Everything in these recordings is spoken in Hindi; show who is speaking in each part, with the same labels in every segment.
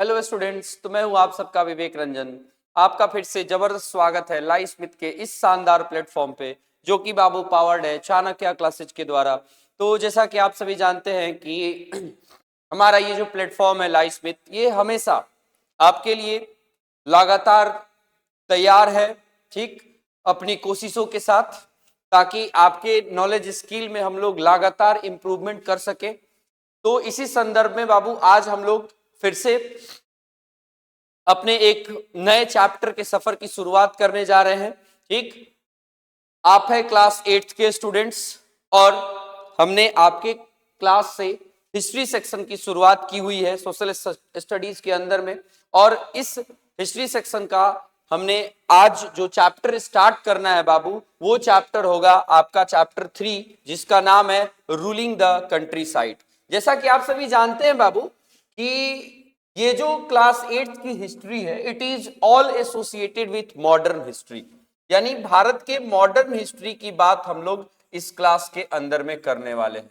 Speaker 1: हेलो स्टूडेंट्स, तो मैं हूं आप सबका विवेक रंजन। आपका फिर से जबरदस्त स्वागत है लाइव स्मिथ के इस शानदार प्लेटफॉर्म पे, जो कि बाबू पावर्ड है चाणक्य क्लासेज के द्वारा। तो जैसा कि आप सभी जानते हैं कि हमारा ये जो प्लेटफॉर्म है लाइव स्मिथ, ये हमेशा आपके लिए लगातार तैयार है, ठीक, अपनी कोशिशों के साथ, ताकि आपके नॉलेज स्किल में हम लोग लगातार इंप्रूवमेंट कर सके। तो इसी संदर्भ में बाबू आज हम लोग फिर से अपने एक नए चैप्टर के सफर की शुरुआत करने जा रहे हैं। ठीक, आप है क्लास 8 के स्टूडेंट्स और हमने आपके क्लास से हिस्ट्री सेक्शन की शुरुआत की हुई है सोशल स्टडीज के अंदर में। और इस हिस्ट्री सेक्शन का हमने आज जो चैप्टर स्टार्ट करना है बाबू, वो चैप्टर होगा आपका चैप्टर 3, जिसका नाम है रूलिंग द कंट्री साइड। जैसा कि आप सभी जानते हैं बाबू कि ये जो क्लास 8 की हिस्ट्री है, it is all associated with modern history, यानी भारत के मॉडर्न हिस्ट्री की बात हम लोग इस क्लास के अंदर में करने वाले हैं।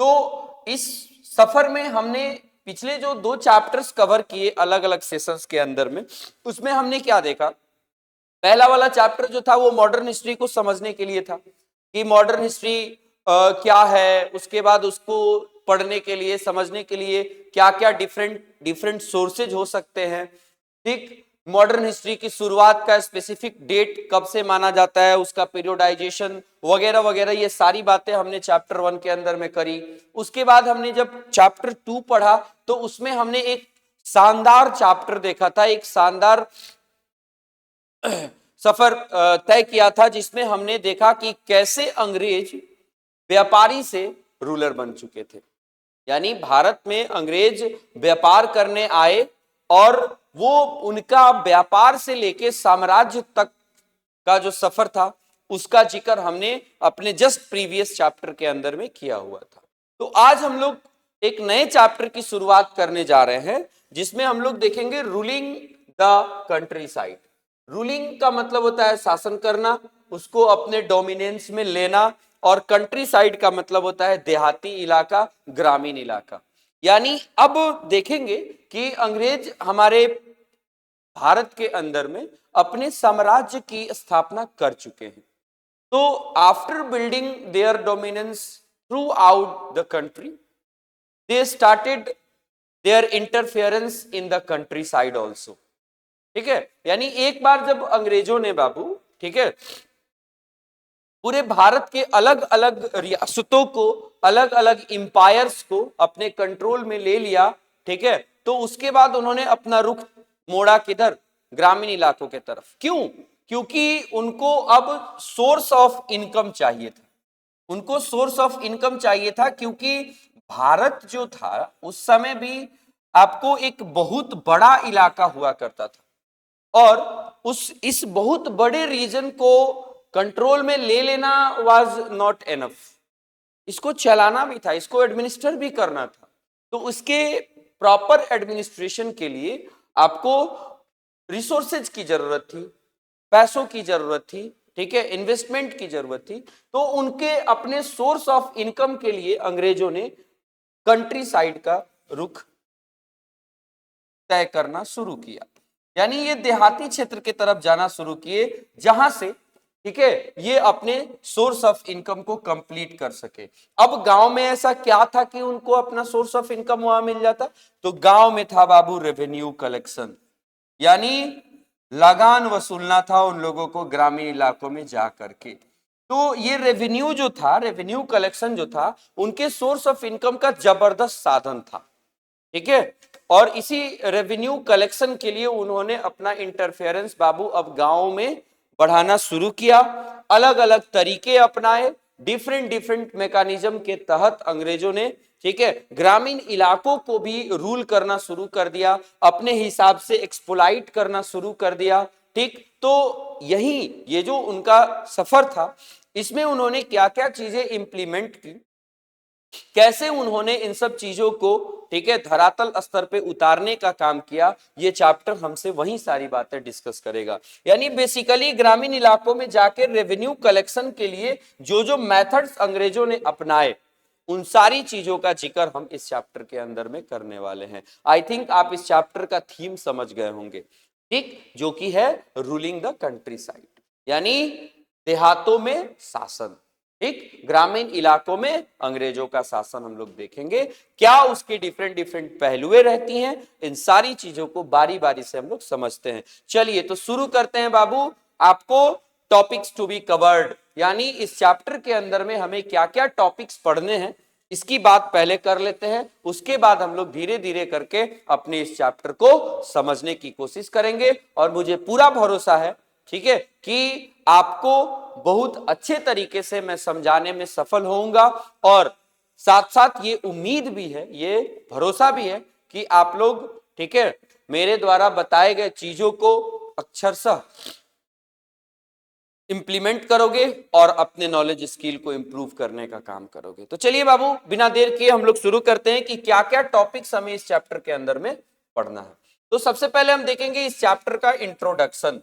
Speaker 1: तो इस सफर में हमने पिछले जो 2 चैप्टर्स कवर किए अलग अलग सेशंस के अंदर में, उसमें हमने क्या देखा। पहला वाला चैप्टर जो था वो मॉडर्न हिस्ट्री को समझने के लिए था कि मॉडर्न हिस्ट्री क्या है, उसके बाद उसको पढ़ने के लिए, समझने के लिए क्या क्या डिफरेंट सोर्सेज हो सकते हैं। ठीक, मॉडर्न हिस्ट्री की शुरुआत का स्पेसिफिक डेट कब से माना जाता है, उसका पीरियोडाइजेशन वगैरह वगैरह, ये सारी बातें हमने चैप्टर 1 के अंदर में करी। उसके बाद हमने जब चैप्टर 2 पढ़ा तो उसमें हमने एक शानदार चैप्टर देखा था, एक शानदार सफर तय किया था, जिसमें हमने देखा कि कैसे अंग्रेज व्यापारी से रूलर बन चुके थे। यानी भारत में अंग्रेज व्यापार करने आए और वो उनका व्यापार से लेके साम्राज्य तक का जो सफर था, उसका जिक्र हमने अपने जस्ट प्रीवियस चैप्टर के अंदर में किया हुआ था। तो आज हम लोग एक नए चैप्टर की शुरुआत करने जा रहे हैं, जिसमें हम लोग देखेंगे ruling the country side. Ruling का मतलब होता है शासन करना, उसको अपने डोमिनेंस में लेना, और कंट्री साइड का मतलब होता है देहाती इलाका, ग्रामीण इलाका। यानी अब देखेंगे कि अंग्रेज हमारे भारत के अंदर में अपने साम्राज्य की स्थापना कर चुके हैं। तो after building their dominance throughout the country, they started their interference in the countryside also. ठीक है, यानी एक बार जब अंग्रेजों ने बाबू, ठीक है, पूरे भारत के अलग अलग रियासतों को, अलग अलग इंपायर्स को अपने कंट्रोल में ले लिया, ठीक है, तो उसके बाद उन्होंने अपना रुख मोड़ा किधर, ग्रामीण इलाकों के तरफ। क्यों? क्योंकि उनको अब सोर्स ऑफ इनकम चाहिए था। उनको सोर्स ऑफ इनकम चाहिए था क्योंकि भारत जो था उस समय भी आपको एक बहुत बड़ा इलाका हुआ करता था, और उस इस बहुत बड़े रीजन को कंट्रोल में ले लेना वाज नॉट एनफ। इसको चलाना भी था, इसको एडमिनिस्टर भी करना था। तो उसके प्रॉपर एडमिनिस्ट्रेशन के लिए आपको रिसोर्सेज की जरूरत थी, पैसों की जरूरत थी, ठीक है, इन्वेस्टमेंट की जरूरत थी। तो उनके अपने सोर्स ऑफ इनकम के लिए अंग्रेजों ने कंट्री साइड का रुख तय करना शुरू किया, यानी ये देहाती क्षेत्र की तरफ जाना शुरू किए, जहां से, ठीक है, ये अपने सोर्स ऑफ इनकम को कंप्लीट कर सके। अब गांव में ऐसा क्या था कि उनको अपना सोर्स ऑफ इनकम वहां मिल जाता? तो गांव में था बाबू रेवेन्यू कलेक्शन, यानी लगान वसूलना था उन लोगों को ग्रामीण इलाकों में जा करके। तो ये रेवेन्यू जो था, रेवेन्यू कलेक्शन जो था, उनके सोर्स ऑफ इनकम का जबरदस्त साधन था। ठीक है, और इसी रेवेन्यू कलेक्शन के लिए उन्होंने अपना इंटरफेरेंस बाबू अब गांव में बढ़ाना शुरू किया। अलग अलग तरीके अपनाए, डिफरेंट मैकेनिज्म के तहत अंग्रेजों ने, ठीक है, ग्रामीण इलाकों को भी रूल करना शुरू कर दिया, अपने हिसाब से एक्सप्लॉइट करना शुरू कर दिया। ठीक, तो यही ये जो उनका सफर था, इसमें उन्होंने क्या क्या चीजें इंप्लीमेंट की, कैसे उन्होंने इन सब चीजों को, ठीक है, धरातल स्तर पे उतारने का काम किया, ये चैप्टर हमसे वही सारी बातें डिस्कस करेगा। यानी बेसिकली ग्रामीण इलाकों में जाकर रेवेन्यू कलेक्शन के लिए जो जो मेथड्स अंग्रेजों ने अपनाए, उन सारी चीजों का जिक्र हम इस चैप्टर के अंदर में करने वाले हैं। आई थिंक आप इस चैप्टर का थीम समझ गए होंगे, ठीक, जो कि है रूलिंग द कंट्री साइड, यानी देहातों में शासन, ठीक, ग्रामीण इलाकों में अंग्रेजों का शासन हम लोग देखेंगे, क्या उसकी डिफरेंट डिफरेंट पहलुएं रहती हैं, इन सारी चीजों को बारी बारी से हम लोग समझते हैं। चलिए तो शुरू करते हैं बाबू। आपको टॉपिक्स टू बी कवर्ड, यानी इस चैप्टर के अंदर में हमें क्या क्या टॉपिक्स पढ़ने हैं इसकी बात पहले कर लेते हैं, उसके बाद हम लोग धीरे धीरे करके अपने इस चैप्टर को समझने की कोशिश करेंगे। और मुझे पूरा भरोसा है, ठीक है, कि आपको बहुत अच्छे तरीके से मैं समझाने में सफल होऊंगा, और साथ साथ ये उम्मीद भी है, ये भरोसा भी है कि आप लोग, ठीक है, मेरे द्वारा बताए गए चीजों को अक्षरशः इंप्लीमेंट करोगे और अपने नॉलेज स्किल को इंप्रूव करने का काम करोगे। तो चलिए बाबू, बिना देर किए हम लोग शुरू करते हैं कि क्या क्या टॉपिक्स हमें इस चैप्टर के अंदर में पढ़ना है। तो सबसे पहले हम देखेंगे इस चैप्टर का इंट्रोडक्शन।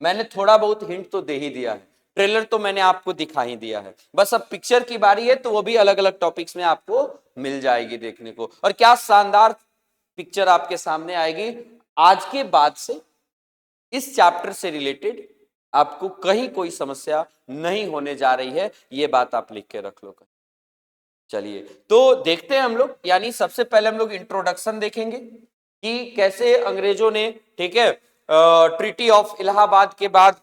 Speaker 1: मैंने थोड़ा बहुत हिंट तो दे ही दिया है, ट्रेलर तो मैंने आपको दिखा ही दिया है, बस अब पिक्चर की बारी है, तो वो भी अलग अलग टॉपिक्स में आपको मिल जाएगी देखने को। और क्या शानदार पिक्चर आपके सामने आएगी। आज के बाद से इस चैप्टर से रिलेटेड आपको कहीं कोई समस्या नहीं होने जा रही है, ये बात आप लिख के रख लो। चलिए तो देखते हैं हम लोग, यानी सबसे पहले हम लोग इंट्रोडक्शन देखेंगे कि कैसे अंग्रेजों ने, ठीक है, ट्रीटी ऑफ इलाहाबाद के बाद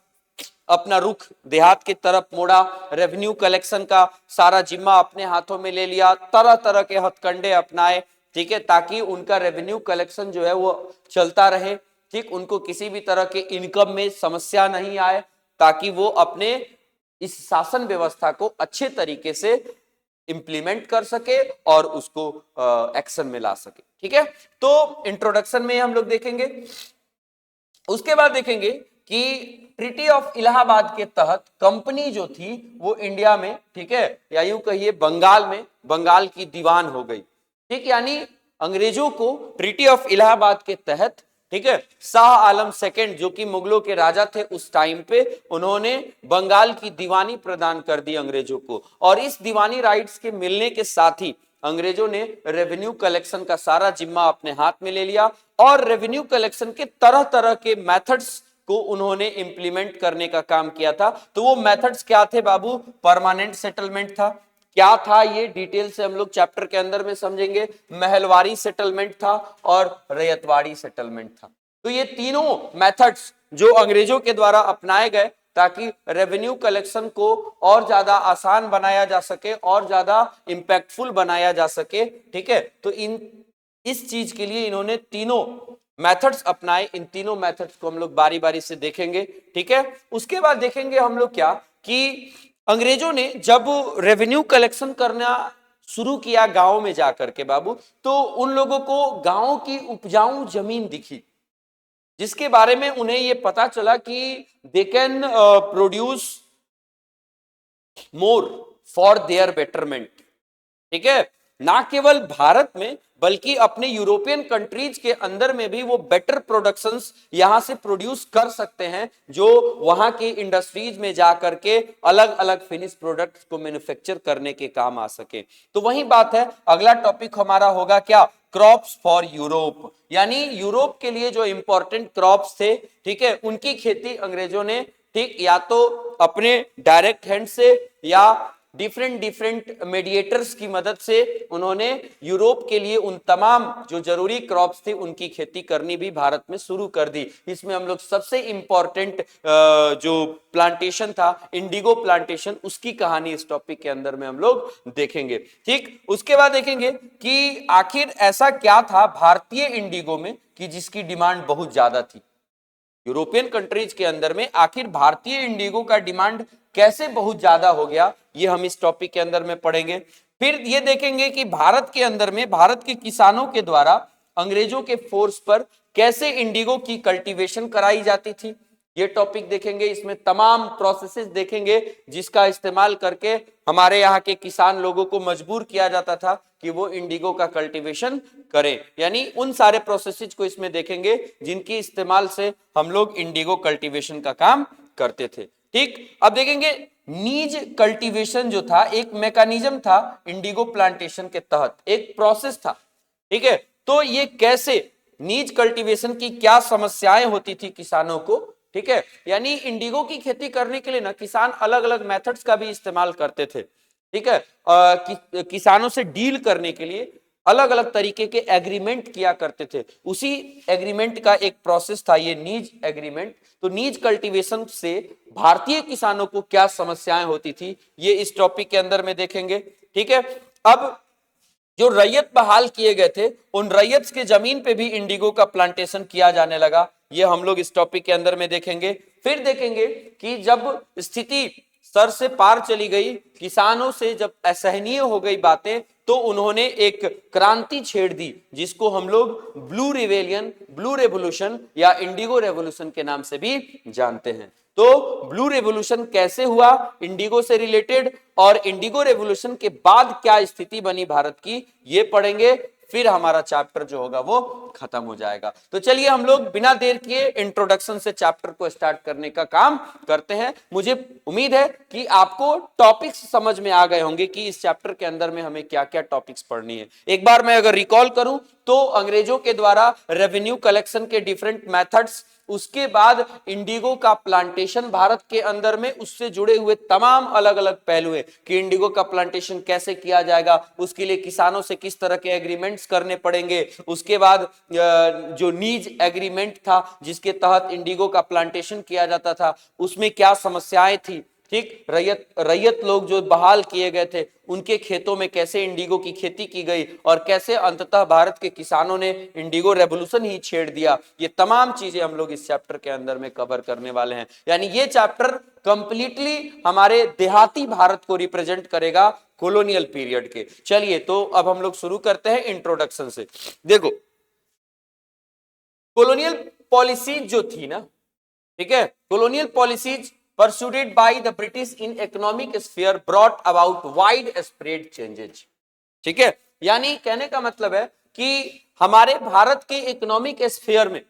Speaker 1: अपना रुख देहात की तरफ मोड़ा, रेवेन्यू कलेक्शन का सारा जिम्मा अपने हाथों में ले लिया, तरह तरह के हथकंडे अपनाए, ठीक है, ताकि उनका रेवेन्यू कलेक्शन जो है वो चलता रहे, ठीक, उनको किसी भी तरह के इनकम में समस्या नहीं आए, ताकि वो अपने इस शासन व्यवस्था को अच्छे तरीके से इंप्लीमेंट कर सके और उसको एक्शन में ला सके। ठीक है, तो इंट्रोडक्शन में हम लोग देखेंगे। उसके बाद देखेंगे कि ट्रीटी ऑफ इलाहाबाद के तहत कंपनी जो थी वो इंडिया में, ठीक है, या यूं कहिए बंगाल में, बंगाल की दीवान हो गई। ठीक, यानी अंग्रेजों को ट्रीटी ऑफ इलाहाबाद के तहत, ठीक है, शाह आलम सेकंड जो कि मुगलों के राजा थे उस टाइम पे, उन्होंने बंगाल की दीवानी प्रदान कर दी अंग्रेजों को। और इस दीवानी राइट्स के मिलने के साथ ही अंग्रेजों ने रेवेन्यू कलेक्शन का सारा जिम्मा अपने हाथ में ले लिया और रेवेन्यू कलेक्शन के तरह तरह के मेथड्स को उन्होंने इंप्लीमेंट करने का काम किया था। तो वो मेथड्स क्या थे बाबू? परमानेंट सेटलमेंट था। क्या था ये डिटेल से हम लोग चैप्टर के अंदर में समझेंगे। महलवारी सेटलमेंट था और रैयतवाड़ी सेटलमेंट था। तो ये तीनों मेथड्स जो अंग्रेजों के द्वारा अपनाए गए ताकि रेवेन्यू कलेक्शन को और ज्यादा आसान बनाया जा सके और ज्यादा इंपैक्टफुल बनाया जा सके। ठीक है, तो इस चीज के लिए इन्होंने तीनों मेथड्स अपनाए। इन तीनों मेथड्स को हम लोग बारी बारी से देखेंगे। ठीक है, उसके बाद देखेंगे हम लोग क्या कि अंग्रेजों ने जब रेवेन्यू कलेक्शन करना शुरू किया गांव में जाकर के बाबू, तो उन लोगों को गांव की उपजाऊ जमीन दिखी, जिसके बारे में उन्हें यह पता चला कि they can produce more for their betterment. ठीक है, ना केवल भारत में बल्कि अपने यूरोपियन कंट्रीज के अंदर में भी वो बेटर प्रोडक्शंस यहां से प्रोड्यूस कर सकते हैं, जो वहां की इंडस्ट्रीज में जाकर के अलग अलग फिनिश प्रोडक्ट्स को मैन्युफैक्चर करने के काम आ सके। तो वही बात है, अगला टॉपिक हमारा होगा क्या? क्रॉप्स फॉर यूरोप, यानी यूरोप के लिए जो इंपॉर्टेंट क्रॉप्स थे, ठीक है, उनकी खेती अंग्रेजों ने, ठीक, या तो अपने डायरेक्ट हैंड से या डिफरेंट मेडिएटर्स की मदद से उन्होंने यूरोप के लिए उन तमाम जो जरूरी क्रॉप्स थी उनकी खेती करनी भी भारत में शुरू कर दी। इसमें हम लोग सबसे इंपॉर्टेंट जो प्लांटेशन था, इंडिगो प्लांटेशन, उसकी कहानी इस टॉपिक के अंदर में हम लोग देखेंगे। ठीक, उसके बाद देखेंगे कि आखिर ऐसा क्या था भारतीय इंडिगो में कि जिसकी डिमांड बहुत ज्यादा थी। यूरोपियन कंट्रीज के अंदर में आखिर भारतीय इंडिगो का डिमांड कैसे बहुत ज्यादा हो गया, ये हम इस टॉपिक के अंदर में पढ़ेंगे। फिर ये देखेंगे कि भारत के अंदर में भारत के किसानों के द्वारा अंग्रेजों के फोर्स पर कैसे इंडिगो की कल्टीवेशन कराई जाती थी, ये टॉपिक देखेंगे। इसमें तमाम प्रोसेसेस देखेंगे जिसका इस्तेमाल करके हमारे यहाँ के किसान लोगों को मजबूर किया जाता था कि वो इंडिगो का कल्टीवेशन करें, यानी उन सारे प्रोसेसेस को इसमें देखेंगे जिनकी इस्तेमाल से हम लोग इंडिगो कल्टीवेशन का काम करते थे। ठीक, अब देखेंगे नीज कल्टीवेशन जो था एक मैकेनिज्म था इंडिगो प्लांटेशन के तहत, एक प्रोसेस था। ठीक है, तो ये कैसे नीज कल्टीवेशन की क्या समस्याएं होती थी किसानों को। ठीक है, यानी इंडिगो की खेती करने के लिए ना किसान अलग अलग मेथड्स का भी इस्तेमाल करते थे। ठीक है, किसानों से डील करने के लिए अलग अलग तरीके के एग्रीमेंट किया करते थे। उसी एग्रीमेंट का एक प्रोसेस था ये नीज एग्रीमेंट। तो नीज कल्टीवेशन से भारतीय किसानों को क्या समस्याएं होती थी ये इस टॉपिक के अंदर में देखेंगे। ठीक है, अब जो रैयत बहाल किए गए थे उन रैयत के जमीन पे भी इंडिगो का प्लांटेशन किया जाने लगा, ये हम लोग इस टॉपिक के अंदर में देखेंगे। फिर देखेंगे कि जब स्थिति सर से पार चली गई, किसानों से जब असहनीय हो गई बातें, तो उन्होंने एक क्रांति छेड़ दी जिसको हम लोग ब्लू रिवेलियन, ब्लू रेवोल्यूशन या इंडिगो रेवोल्यूशन के नाम से भी जानते हैं। तो ब्लू रेवोल्यूशन कैसे हुआ इंडिगो से रिलेटेड, और इंडिगो रेवोल्यूशन के बाद क्या स्थिति बनी भारत की, ये पढ़ेंगे। फिर हमारा चैप्टर जो होगा वो खत्म हो जाएगा। तो चलिए हम लोग बिना देर किए इंट्रोडक्शन से चैप्टर को स्टार्ट करने का काम करते हैं। मुझे उम्मीद है कि आपको टॉपिक्स समझ में आ गए होंगे कि इस चैप्टर के अंदर में हमें क्या क्या टॉपिक्स पढ़नी है। एक बार मैं अगर रिकॉल करूं तो अंग्रेजों के द्वारा रेवेन्यू कलेक्शन के डिफरेंट मेथड्स, उसके बाद इंडिगो का प्लांटेशन भारत के अंदर में, उससे जुड़े हुए तमाम अलग अलग पहलू है कि इंडिगो का प्लांटेशन कैसे किया जाएगा, उसके लिए किसानों से किस तरह के एग्रीमेंट्स करने पड़ेंगे, उसके बाद जो नीज एग्रीमेंट था जिसके तहत इंडिगो का प्लांटेशन किया जाता था उसमें क्या समस्याएं थी। ठीक, रैयत लोग जो बहाल किए गए थे उनके खेतों में कैसे इंडिगो की खेती की गई और कैसे अंततः भारत के किसानों ने इंडिगो रेवोल्यूशन ही छेड़ दिया, ये तमाम चीजें हम लोग इस चैप्टर के अंदर में कवर करने वाले हैं। यानी ये चैप्टर कंप्लीटली हमारे देहाती भारत को रिप्रेजेंट करेगा कॉलोनियल पीरियड के। चलिए तो अब हम लोग शुरू करते हैं इंट्रोडक्शन से। देखो, कॉलोनियल पॉलिसीज जो थी ना, ठीक है, colonial policies pursued by the British in economic sphere brought about widespread changes। ठीक है, यानी कहने का मतलब है कि हमारे भारत के इकोनॉमिक स्फीयर में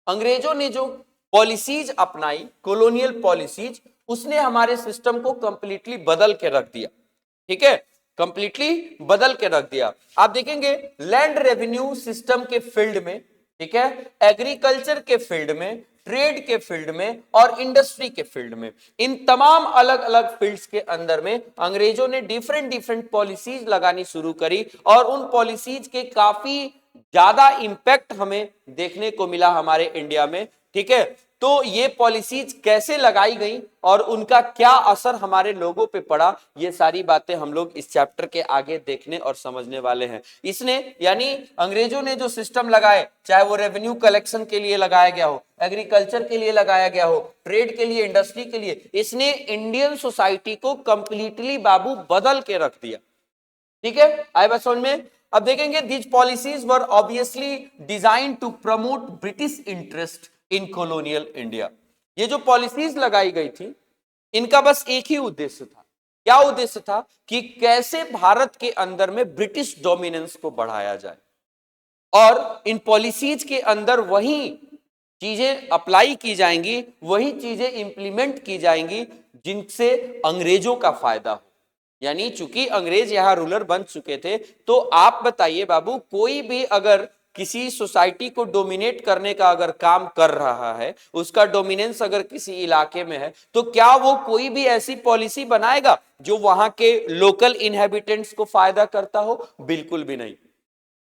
Speaker 1: अंग्रेजों ने जो पॉलिसीज अपनाई, कॉलोनियल पॉलिसीज, उसने हमारे सिस्टम को कंप्लीटली बदल के रख दिया। ठीक है, कंप्लीटली बदल के रख दिया। आप देखेंगे लैंड रेवेन्यू सिस्टम के फील्ड में, ठीक है, एग्रीकल्चर के फील्ड में, ट्रेड के फील्ड में और इंडस्ट्री के फील्ड में, इन तमाम अलग अलग फील्ड्स के अंदर में अंग्रेजों ने डिफरेंट डिफरेंट पॉलिसीज लगानी शुरू करी और उन पॉलिसीज के काफी ज्यादा इंपैक्ट हमें देखने को मिला हमारे इंडिया में। ठीक है, तो ये पॉलिसीज कैसे लगाई गई और उनका क्या असर हमारे लोगों पे पड़ा, ये सारी बातें हम लोग इस चैप्टर के आगे देखने और समझने वाले हैं। इसने यानी अंग्रेजों ने जो सिस्टम लगाए, चाहे वो रेवेन्यू कलेक्शन के लिए लगाया गया हो, एग्रीकल्चर के लिए लगाया गया हो, ट्रेड के लिए, इंडस्ट्री के लिए, इसने इंडियन सोसाइटी को कंप्लीटली बाबू बदल के रख दिया। ठीक है, आए बात समझ में। अब देखेंगे these policies were obviously design to promote British interest in colonial India. ये जो पॉलिसीज लगाई गई थी इनका बस एक ही उद्देश्य था। क्या उद्देश्य था? कि कैसे भारत के अंदर में ब्रिटिश डोमिनेंस को बढ़ाया जाए और इन पॉलिसीज के अंदर वही चीजें अप्लाई की जाएंगी, वही चीजें इंप्लीमेंट की जाएंगी जिनसे अंग्रेजों का फायदा हो। यानी चूंकि अंग्रेज यहां रूलर बन चुके थे, तो आप बताइए बाबू, कोई भी अगर किसी सोसाइटी को डोमिनेट करने का अगर काम कर रहा है, उसका डोमिनेंस अगर किसी इलाके में है, तो क्या वो कोई भी ऐसी पॉलिसी बनाएगा जो वहां के लोकल इनहेबिटेंट्स को फायदा करता हो? बिल्कुल भी नहीं।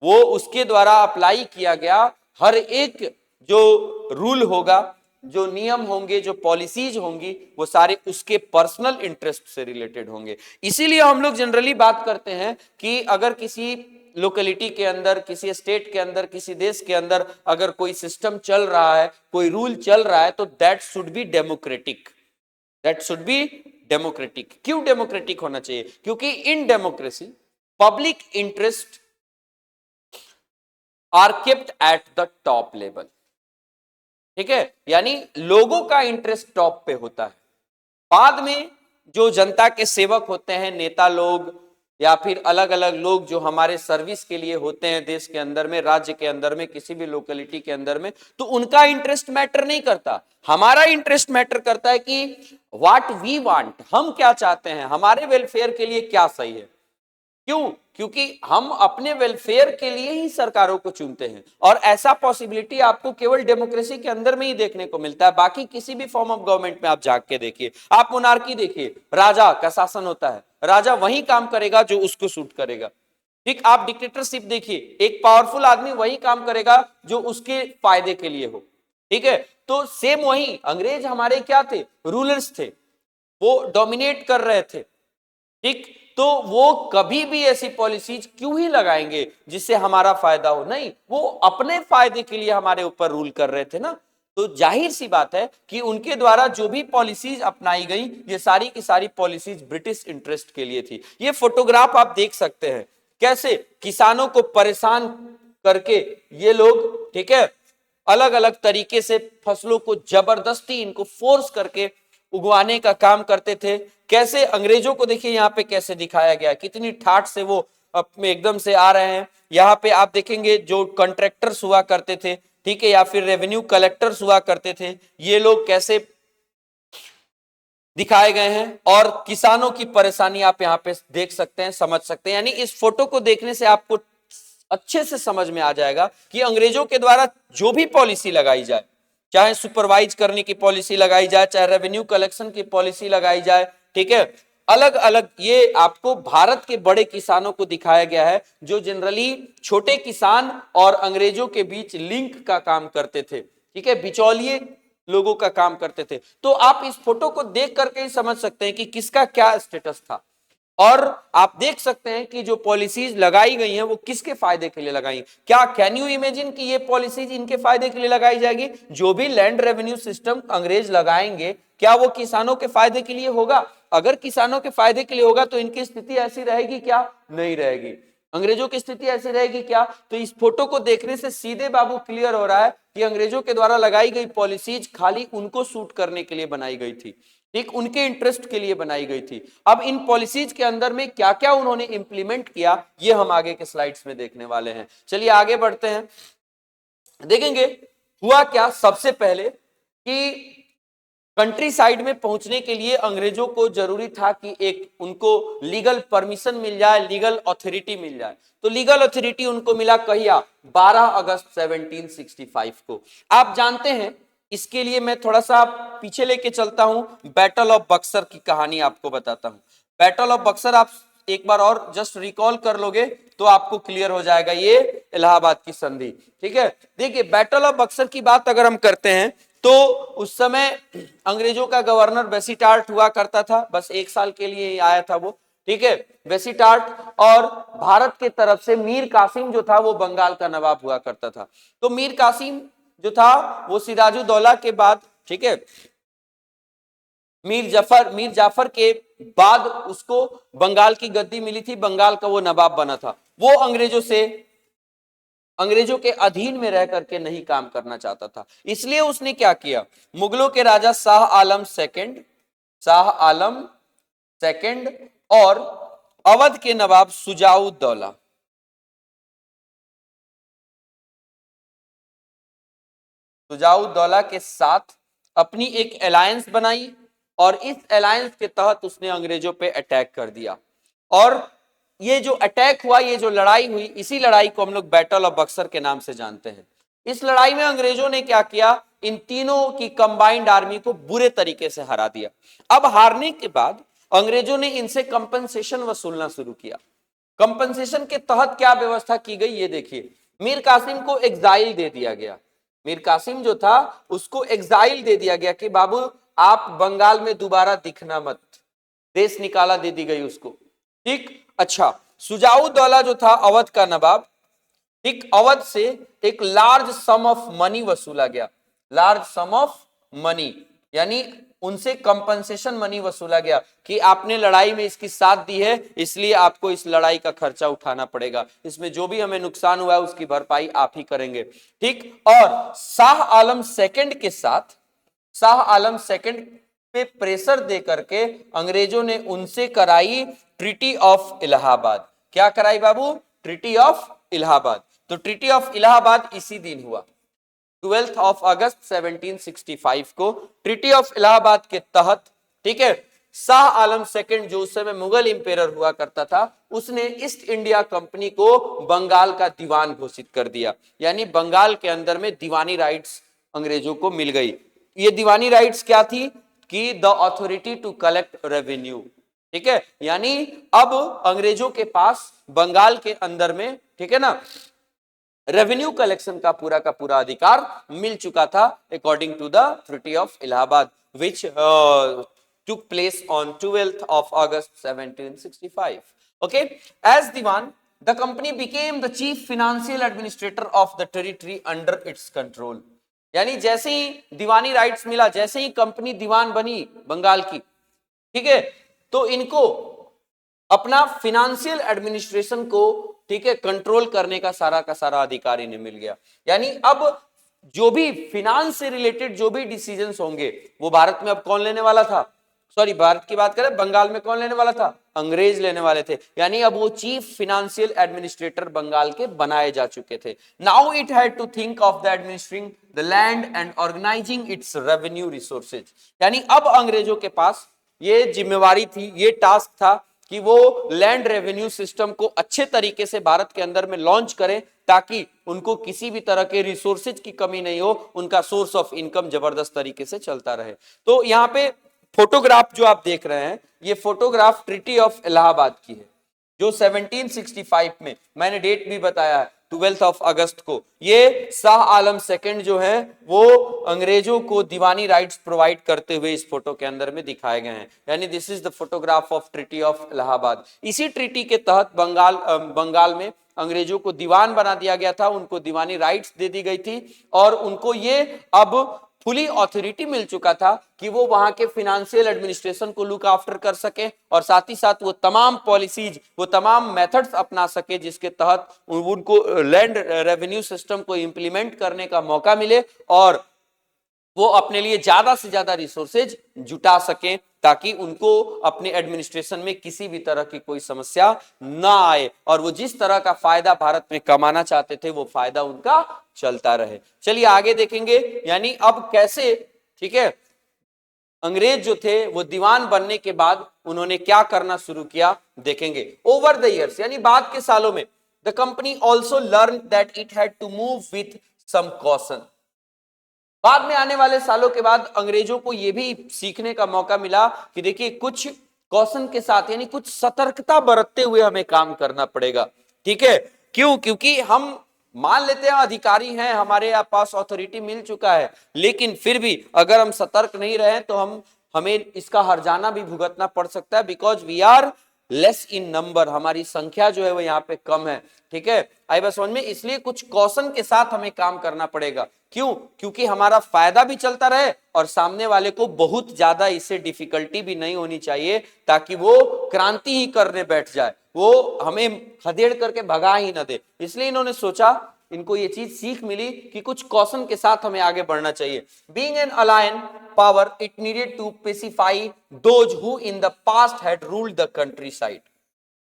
Speaker 1: वो उसके द्वारा अप्लाई किया गया हर एक जो रूल होगा, जो नियम होंगे, जो पॉलिसीज होंगी, वो सारे उसके पर्सनल इंटरेस्ट से रिलेटेड होंगे। इसीलिए हम लोग जनरली बात करते हैं कि अगर किसी लोकेलिटी के अंदर, किसी स्टेट के अंदर, किसी देश के अंदर अगर कोई सिस्टम चल रहा है, कोई रूल चल रहा है, तो that should be democratic. That should be democratic. क्यों डेमोक्रेटिक होना चाहिए? क्योंकि in democracy public interest are kept at the top level. ठीक है, यानी लोगों का इंटरेस्ट टॉप पे होता है, बाद में जो जनता के सेवक होते हैं, नेता लोग या फिर अलग अलग लोग जो हमारे सर्विस के लिए होते हैं देश के अंदर में, राज्य के अंदर में, किसी भी लोकेलिटी के अंदर में, तो उनका इंटरेस्ट मैटर नहीं करता। हमारा इंटरेस्ट मैटर करता है कि व्हाट वी वांट, हम क्या चाहते हैं, हमारे वेलफेयर के लिए क्या सही है। क्यों? क्योंकि हम अपने वेलफेयर के लिए ही सरकारों को चुनते हैं, और ऐसा पॉसिबिलिटी आपको केवल डेमोक्रेसी के अंदर में ही देखने को मिलता है। बाकी किसी भी फॉर्म ऑफ गवर्नमेंट में आप जाग के देखिए, आप मोनार्की देखिए, राजा का शासन होता है, राजा वही काम करेगा जो उसको सूट करेगा। ठीक, आप डिक्टेटरशिप देखिए, एक पावरफुल आदमी वही काम करेगा जो उसके फायदे के लिए हो। ठीक है, तो सेम वही अंग्रेज हमारे क्या थे, रूलर्स थे, वो डोमिनेट कर रहे थे। ठीक, तो वो कभी भी ऐसी पॉलिसीज क्यों ही लगाएंगे जिससे हमारा फायदा हो, नहीं, वो अपने फायदे के लिए हमारे ऊपर रूल कर रहे थे ना। तो जाहिर सी बात है कि उनके द्वारा जो भी पॉलिसीज अपनाई गई, ये सारी की सारी पॉलिसीज ब्रिटिश इंटरेस्ट के लिए थी। ये फोटोग्राफ आप देख सकते हैं, कैसे किसानों को परेशान करके ये लोग, ठीक है, अलग अलग तरीके से फसलों को जबरदस्ती इनको फोर्स करके उगवाने का काम करते थे। कैसे अंग्रेजों को देखिए यहाँ पे कैसे दिखाया गया, कितनी ठाठ से वो अपने एकदम से आ रहे हैं। यहाँ पे आप देखेंगे जो कॉन्ट्रैक्टर्स हुआ करते थे, ठीक है, या फिर रेवेन्यू कलेक्टर्स हुआ करते थे, ये लोग कैसे दिखाए गए हैं, और किसानों की परेशानी आप यहाँ पे देख सकते हैं, समझ सकते हैं। यानी इस फोटो को देखने से आपको अच्छे से समझ में आ जाएगा कि अंग्रेजों के द्वारा जो भी पॉलिसी लगाई जाए, चाहे सुपरवाइज करने की पॉलिसी लगाई जाए, चाहे रेवेन्यू कलेक्शन की पॉलिसी लगाई जाए, ठीक है, अलग अलग, ये आपको भारत के बड़े किसानों को दिखाया गया है जो जनरली छोटे किसान और अंग्रेजों के बीच लिंक का काम करते थे, ठीक है, बिचौलिए लोगों का काम करते थे। तो आप इस फोटो को देख करके ही समझ सकते हैं कि किसका क्या स्टेटस था, और आप देख सकते हैं कि जो पॉलिसीज लगाई गई हैं वो किसके फायदे के लिए लगाई। क्या कैन यू इमेजिन कि ये पॉलिसीज इनके फायदे के लिए लगाई जाएगी? जो भी लैंड रेवेन्यू सिस्टम अंग्रेज लगाएंगे, क्या वो किसानों के फायदे के लिए होगा? अगर किसानों के फायदे के लिए होगा तो इनकी स्थिति ऐसी रहेगी क्या? नहीं रहेगी। अंग्रेजों की स्थिति ऐसी रहेगी क्या? तो इस फोटो को देखने से सीधे बाबू क्लियर हो रहा है कि अंग्रेजों के द्वारा लगाई गई पॉलिसीज खाली उनको सूट करने के लिए बनाई गई थी, ठीक, उनके इंटरेस्ट के लिए बनाई गई थी। अब इन पॉलिसीज के अंदर में क्या क्या उन्होंने इंप्लीमेंट किया, ये हम आगे के स्लाइड्स में देखने वाले हैं। चलिए आगे बढ़ते हैं, देखेंगे हुआ क्या। सबसे पहले कि कंट्री साइड में पहुंचने के लिए अंग्रेजों को जरूरी था कि एक उनको लीगल परमिशन मिल जाए, लीगल अथॉरिटी मिल जाए। तो लीगल अथॉरिटी उनको मिला कहिया? 12 अगस्त 1765 को। आप जानते हैं, इसके लिए मैं थोड़ा सा पीछे लेके चलता हूं, बैटल ऑफ बक्सर की कहानी आपको बताता हूं। बैटल ऑफ बक्सर आप एक बार और जस्ट रिकॉल कर लोगे तो आपको क्लियर हो जाएगा, ये इलाहाबाद की संधि, ठीक है। देखिए बैटल ऑफ बक्सर की बात अगर हम करते हैं तो उस समय अंग्रेजों का गवर्नर वेसिटार्ट हुआ करता था, बस 1 साल के लिए आया था वो, ठीक है, वेसिटार्ट। और भारत के तरफ से मीर कासिम जो था वो बंगाल का नवाब हुआ करता था। तो मीर कासिम जो था वो सिराजुद्दौला के बाद, ठीक है, मीर जाफर के बाद उसको बंगाल की गद्दी मिली थी, बंगाल का वो नवाब बना था। वो अंग्रेजों के अधीन में रह करके नहीं काम करना चाहता था, इसलिए उसने क्या किया, मुगलों के राजा शाह आलम सेकंड और अवध के नवाब शुजाउद्दौला के साथ अपनी एक अलायंस बनाई, और इस अलायंस के तहत उसने अंग्रेजों पे अटैक कर दिया। और ये जो अटैक हुआ, ये जो लड़ाई हुई, इसी लड़ाई को हम लोग बैटल ऑफ बक्सर के नाम से जानते हैं। इस लड़ाई में अंग्रेजों ने क्या किया, इन तीनों की कंबाइंड आर्मी को बुरे तरीके से हरा दिया। अब हारने के बाद अंग्रेजों ने इनसे कंपनसेशन वसूलना शुरू किया। कंपनसेशन के तहत क्या व्यवस्था की गई, ये देखिए, मीर कासिम को एग्जाइल दे दिया गया। मीर कासिम जो था उसको एग्जाइल दे दिया गया कि बाबू आप बंगाल में दोबारा दिखना मत, देश निकाला दे दी गई उसको, ठीक। अच्छा, शुजाउद्दौला जो था अवध का नवाब, ठीक, अवध से एक लार्ज सम ऑफ मनी वसूला गया, लार्ज सम ऑफ मनी, यानी उनसे कंपनसेशन मनी वसूला गया कि आपने लड़ाई में इसकी साथ दी है, इसलिए आपको इस लड़ाई का खर्चा उठाना पड़ेगा, इसमें जो भी हमें नुकसान हुआ है उसकी भरपाई आप ही करेंगे, ठीक। और शाह आलम सेकंड पे प्रेशर दे करके अंग्रेजों ने उनसे कराई ट्रीटी ऑफ इलाहाबाद। क्या कराई बाबू? Treaty of Allahabad. तो ट्रीटी ऑफ इलाहाबाद इसी दिन हुआ, 12 अगस्त 1765 को। ट्रीटी ऑफ इलाहाबाद के तहत, ठीक है, शाह आलम सेकंड जो उस समय मुगल इंपेरर हुआ करता था, उसने ईस्ट इंडिया कंपनी को बंगाल का दीवान घोषित कर दिया। यानी बंगाल के अंदर में दीवानी राइट्स अंग्रेजों को मिल गई। ये दीवानी राइट्स क्या थी? कि the authority to collect revenue, ठीक है, यानी अब अंग्रेजों के पास बंगाल के अंदर में, ठीक है ना, रेवेन्यू कलेक्शन का पूरा अधिकार मिल चुका था, according to the treaty of Allahabad which took place on 12th of August 1765. Okay, as Diwan, the company became the chief financial administrator of the territory under its control. यानी जैसे ही दीवानी राइट्स मिला, जैसे ही कंपनी दीवान बनी बंगाल की, ठीक है, तो इनको अपना फिनेंशियल एडमिनिस्ट्रेशन को, ठीक है, कंट्रोल करने का सारा अधिकार इन्हें मिल गया। यानी अब जो भी फिनांस से रिलेटेड जो भी डिसीजंस होंगे वो भारत में अब कौन लेने वाला था? सॉरी, भारत की बात करें, बंगाल में कौन लेने वाला था? अंग्रेज लेने वाले थे। यानी अब वो चीफ फिनेंशियल एडमिनिस्ट्रेटर बंगाल के बनाए जा चुके थे। Now it had to think of the administering the land and organising its revenue resources. यानी अब अंग्रेजों के पास ये जिम्मेवारी थी, ये टास्क था कि वो लैंड रेवेन्यू सिस्टम को अच्छे तरीके से भारत के अंदर में लॉन्च करें, ताकि उनको किसी भी तरह के रिसोर्सेज की कमी नहीं हो, उनका सोर्स ऑफ इनकम जबरदस्त तरीके से चलता रहे। तो यहाँ पे फोटोग्राफ जो आप देख रहे हैं, ये फोटोग्राफ ट्रीटी ऑफ इलाहाबाद की है, जो 1765 में, मैंने डेट भी बताया है, 12 अगस्त को, ये शाह आलम सेकंड जो है वो अंग्रेजों को दीवानी राइट्स प्रोवाइड करते हुए इस फोटो के अंदर में दिखाए गए हैं। यानी this is the photograph of treaty of Allahabad. इसी ट्रीटी के तहत बंगाल में अंग्रेजों को दीवान बना दिया गया था, उनको दीवानी राइट्स दे दी गई थी, और उनको ये अब फुली ऑथोरिटी मिल चुका था कि वो वहां के फिनेंशियल एडमिनिस्ट्रेशन को लुक आफ्टर कर सके, और साथ ही साथ वो तमाम पॉलिसीज, वो तमाम मेथड्स अपना सके जिसके तहत उनको लैंड रेवेन्यू सिस्टम को इंप्लीमेंट करने का मौका मिले, और वो अपने लिए ज्यादा से ज्यादा रिसोर्सेज जुटा सकें, ताकि उनको अपने एडमिनिस्ट्रेशन में किसी भी तरह की कोई समस्या ना आए, और वो जिस तरह का फायदा भारत में कमाना चाहते थे वो फायदा उनका चलता रहे। चलिए आगे देखेंगे, यानी अब कैसे, ठीक है, अंग्रेज जो थे वो दीवान बनने के बाद उन्होंने क्या करना शुरू किया, देखेंगे। ओवर द ईयर्स, यानी बाद के सालों में, the company also learn that it had to move with some caution. बाद में आने वाले सालों के बाद अंग्रेजों को यह भी सीखने का मौका मिला कि देखिए कुछ कॉशन के साथ, यानी कुछ सतर्कता बरतते हुए हमें काम करना पड़ेगा, ठीक है। क्यों? क्योंकि हम मान लेते हैं अधिकारी हैं, हमारे पास अथॉरिटी मिल चुका है, लेकिन फिर भी अगर हम सतर्क नहीं रहे तो हमें इसका हर्जाना भी भुगतना पड़ सकता है, because we are less in number, हमारी संख्या जो है वो यहाँ पे कम है, ठीक है। आई बात समझ में? इसलिए कुछ कौशन के साथ हमें काम करना पड़ेगा। क्यों? क्योंकि हमारा फायदा भी चलता रहे और सामने वाले को बहुत ज्यादा इससे डिफिकल्टी भी नहीं होनी चाहिए, ताकि वो क्रांति ही करने बैठ जाए, वो हमें खदेड़ करके भगा ही ना दे। इसलिए इन्होंने सोचा, इनको ये चीज सीख मिली कि कुछ कौशन के साथ हमें आगे बढ़ना चाहिए। Being an alien power, it needed to pacify those who in the past had ruled the countryside.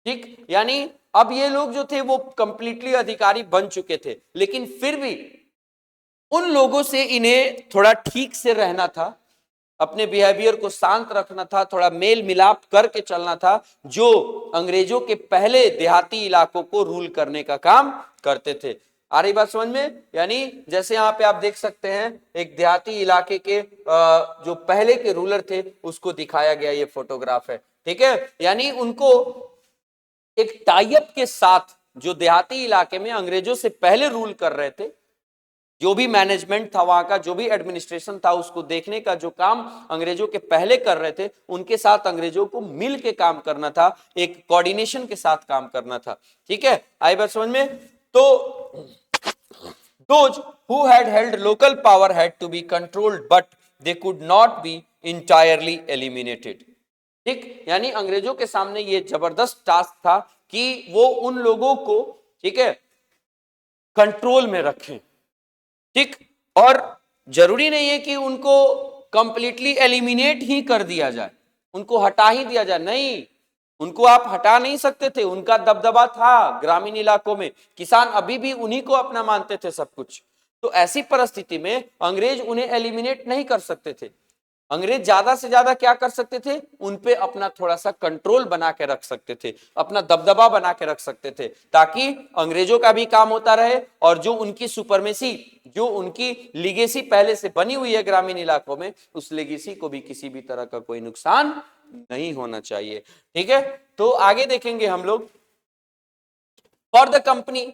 Speaker 1: ठीक, यानी अब ये लोग जो थे वो कंप्लीटली अधिकारी बन चुके थे, लेकिन फिर भी उन लोगों से इन्हें थोड़ा ठीक से रहना था, अपने बिहेवियर को शांत रखना था, थोड़ा मेल मिलाप करके चलना था, जो अंग्रेजों के पहले देहाती इलाकों को रूल करने का काम करते थे। आ रही बात समझ में? यानी जैसे यहाँ पे आप देख सकते हैं एक देहाती इलाके के जो पहले के रूलर थे उसको दिखाया गया, ये फोटोग्राफ है, ठीक है। यानी उनको एक टाई अप के साथ जो देहाती इलाके में अंग्रेजों से पहले रूल कर रहे थे, जो भी मैनेजमेंट था वहां का, जो भी एडमिनिस्ट्रेशन था, उसको देखने का जो काम अंग्रेजों के पहले कर रहे थे, उनके साथ अंग्रेजों को मिल के काम करना था, एक कोऑर्डिनेशन के साथ काम करना था, ठीक है। आई बात समझ में? तो those who had held local power had to be controlled, but they could not be entirely eliminated। ठीक, यानी अंग्रेजों के सामने ये जबरदस्त टास्क था कि वो उन लोगों को, ठीक है, कंट्रोल में रखें, ठीक। और जरूरी नहीं है कि उनको कंप्लीटली एलिमिनेट ही कर दिया जाए, उनको हटा ही दिया जाए, नहीं, उनको आप हटा नहीं सकते थे। उनका दबदबा था ग्रामीण इलाकों में, किसान अभी भी उन्हीं को अपना मानते थे सब कुछ। तो ऐसी परिस्थिति में अंग्रेज उन्हें एलिमिनेट नहीं कर सकते थे। अंग्रेज ज्यादा से ज्यादा क्या कर सकते थे, उनपे अपना थोड़ा सा कंट्रोल बना के रख सकते थे, अपना दबदबा बना के रख सकते थे, ताकि अंग्रेजों का भी काम होता रहे और जो उनकी सुपरमेसी, जो उनकी लीगेसी पहले से बनी हुई है ग्रामीण इलाकों में, उस लीगेसी को भी किसी भी तरह का कोई नुकसान नहीं होना चाहिए। ठीक है, तो आगे देखेंगे हम लोग। For the company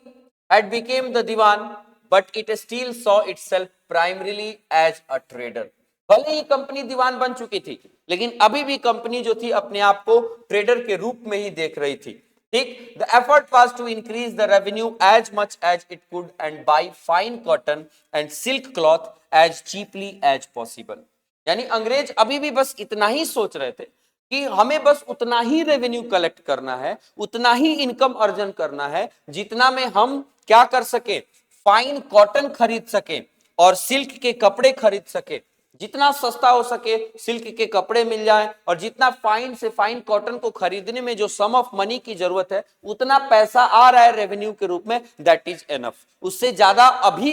Speaker 1: had become the diwan but it still saw itself primarily as a trader. भले ही कंपनी दीवान बन चुकी थी, लेकिन अभी भी कंपनी जो थी अपने आप को ट्रेडर के रूप में ही देख रही थी। ठीक, the effort was to increase the revenue as much as it could and buy fine cotton and silk cloth as cheaply as possible. यानी अंग्रेज अभी भी बस इतना ही सोच रहे थे कि हमें बस उतना ही रेवेन्यू कलेक्ट करना है, उतना ही इनकम अर्जन करना है जितना में हम क्या कर सके, फाइन कॉटन खरीद सके और सिल्क के कपड़े खरीद सके। जितना सस्ता हो सके सिल्क के कपड़े मिल जाए और जितना फाइन से फाइन कॉटन को खरीदने में जो सम ऑफ मनी की जरूरत है, उतना पैसा आ रहा है रेवेन्यू के रूप में, दैट इज एनफ। उससे ज्यादा अभी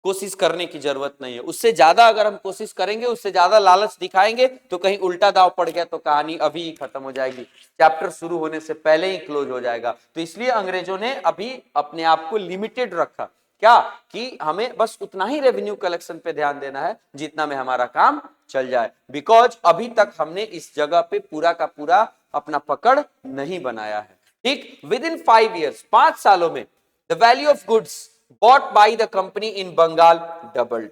Speaker 1: कोशिश करने की जरूरत नहीं है। उससे ज्यादा अगर हम कोशिश करेंगे, उससे ज्यादा लालच दिखाएंगे तो कहीं उल्टा दाव पड़ गया तो कहानी अभी ही खत्म हो जाएगी, चैप्टर शुरू होने से पहले ही क्लोज हो जाएगा। तो इसलिए अंग्रेजों ने अभी अपने आप को लिमिटेड रखा, क्या कि हमें बस उतना ही रेवेन्यू कलेक्शन पे ध्यान देना है जितना में हमारा काम चल जाए, बिकॉज अभी तक हमने इस जगह पे पूरा का पूरा अपना पकड़ नहीं बनाया है। ठीक, विद इन 5 years, 5 सालों में the value of goods bought by the company in Bengal doubled.